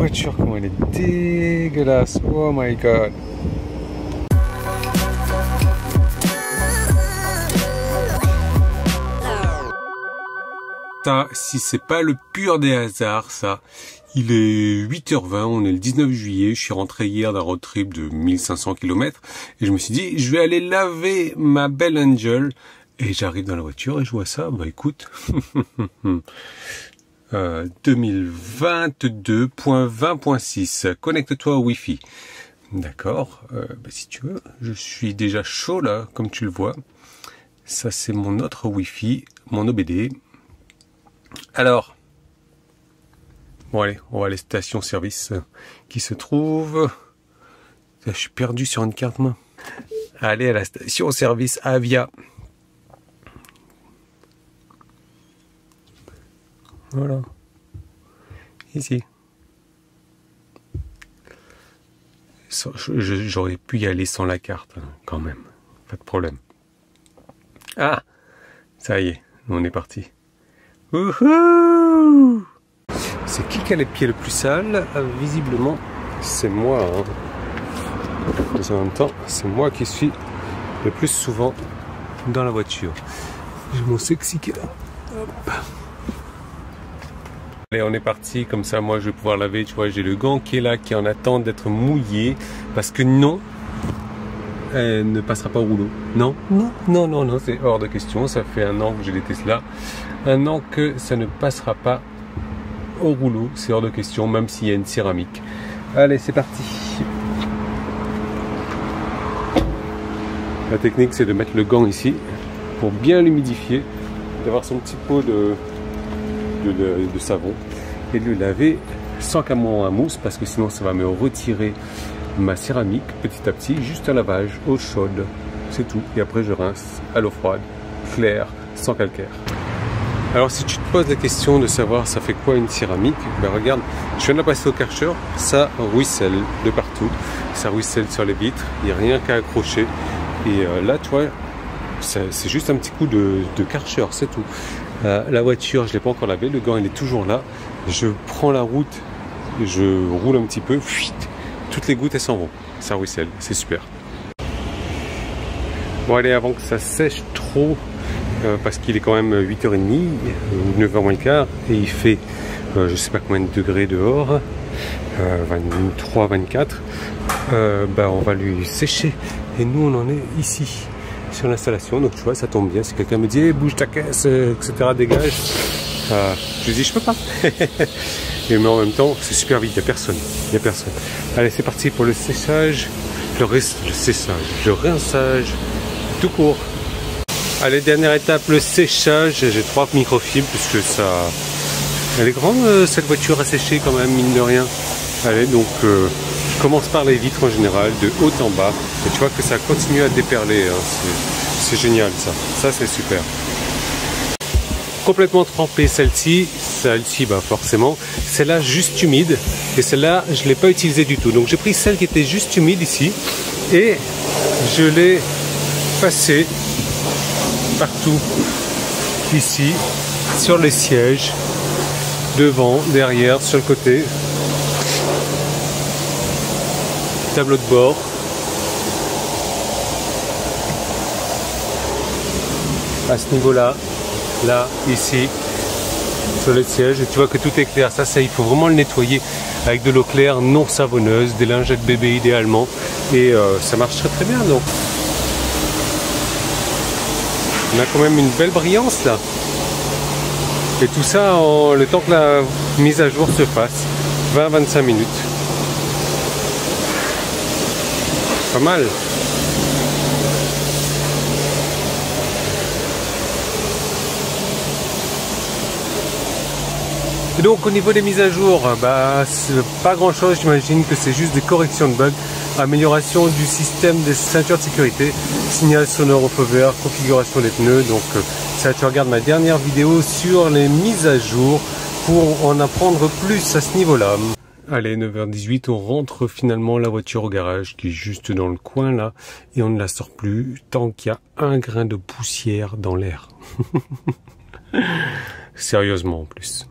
voiture, comment elle est dégueulasse. Oh my god. Ça, si c'est pas le pur des hasards, ça. Il est 8h20, on est le 19 juillet, je suis rentré hier d'un road trip de 1500 km et je me suis dit, je vais aller laver ma belle Angel. Et j'arrive dans la voiture et je vois ça, bah écoute, 2022.20.6, connecte-toi au Wi-Fi. D'accord, si tu veux, je suis déjà chaud là, comme tu le vois. Ça c'est mon autre Wi-Fi, mon OBD. Alors, bon allez, on va à les stations-service qui se trouvent... Je suis perdu sur une carte, moi. Allez à la station-service Avia. Voilà. Ici. J'aurais pu y aller sans la carte, quand même. Pas de problème. Ah, ça y est, on est parti. Wouhou! C'est qui a les pieds le plus sales? Visiblement, c'est moi. Hein. Mais en même temps, c'est moi qui suis le plus souvent dans la voiture. J'ai mon sexy qui est là. Hop. Allez, on est parti. Comme ça, moi, je vais pouvoir laver. Tu vois, j'ai le gant qui est là, qui est en attente d'être mouillé. Parce que non, elle ne passera pas au rouleau. Non, non, non, non, non, c'est hors de question. Ça fait 1 an que j'ai des Tesla. 1 an que ça ne passera pas au rouleau. C'est hors de question, même s'il y a une céramique. Allez, c'est parti. La technique, c'est de mettre le gant ici pour bien l'humidifier, d'avoir son petit pot de savon et de le laver sans camion à mousse parce que sinon ça va me retirer ma céramique petit à petit, juste un lavage, eau chaude, c'est tout. Et après je rince à l'eau froide, claire, sans calcaire. Alors si tu te poses la question de savoir ça fait quoi une céramique, ben regarde, je viens de la passer au Karcher, ça ruisselle de partout, ça ruisselle sur les vitres, il n'y a rien qu'à accrocher. Et là tu vois, c'est juste un petit coup de Karcher, c'est tout. La voiture, je ne l'ai pas encore lavée, le gant il est toujours là. Je prends la route, je roule un petit peu, toutes les gouttes elles s'en vont. Ça ruisselle, c'est super. Bon allez, avant que ça sèche trop, parce qu'il est quand même 8h30 ou 9h moins le quart, et il fait je sais pas combien de degrés dehors, 23, 24, on va lui sécher. Et nous on en est ici. Sur l'installation, donc tu vois, ça tombe bien. Si quelqu'un me dit hey, bouge ta caisse, etc., dégage, je dis je peux pas. Mais en même temps, c'est super vite, il n'y a personne. Il n'y a personne. Allez, c'est parti pour le séchage, le rinçage, tout court. Allez, dernière étape, le séchage. J'ai 3 microfibres puisque ça. Elle est grande cette voiture à sécher quand même, mine de rien. Allez, donc je commence par les vitres en général, de haut en bas. Et tu vois que ça continue à déperler. Hein. C'est génial ça. Ça c'est super. Complètement trempée celle-ci. Celle-ci, bah forcément. Celle-là juste humide. Et celle-là, je ne l'ai pas utilisée du tout. Donc j'ai pris celle qui était juste humide ici. Et je l'ai passée partout. Ici, sur les sièges. Devant, derrière, sur le côté. Tableau de bord. À ce niveau-là, là, ici, sur le siège, et tu vois que tout est clair. Ça, il faut vraiment le nettoyer avec de l'eau claire, non savonneuse, des lingettes bébé idéalement, et ça marche très très bien. Donc, on a quand même une belle brillance là. Et tout ça en le temps que la mise à jour se fasse, 20-25 minutes. Pas mal. Et donc au niveau des mises à jour, c'est pas grand chose, j'imagine que c'est juste des corrections de bugs, amélioration du système des ceintures de sécurité, signal sonore au feu vert, configuration des pneus. Donc ça, tu regardes ma dernière vidéo sur les mises à jour pour en apprendre plus à ce niveau-là. Allez, 9h18, on rentre finalement la voiture au garage qui est juste dans le coin là et on ne la sort plus tant qu'il y a un grain de poussière dans l'air. Sérieusement en plus.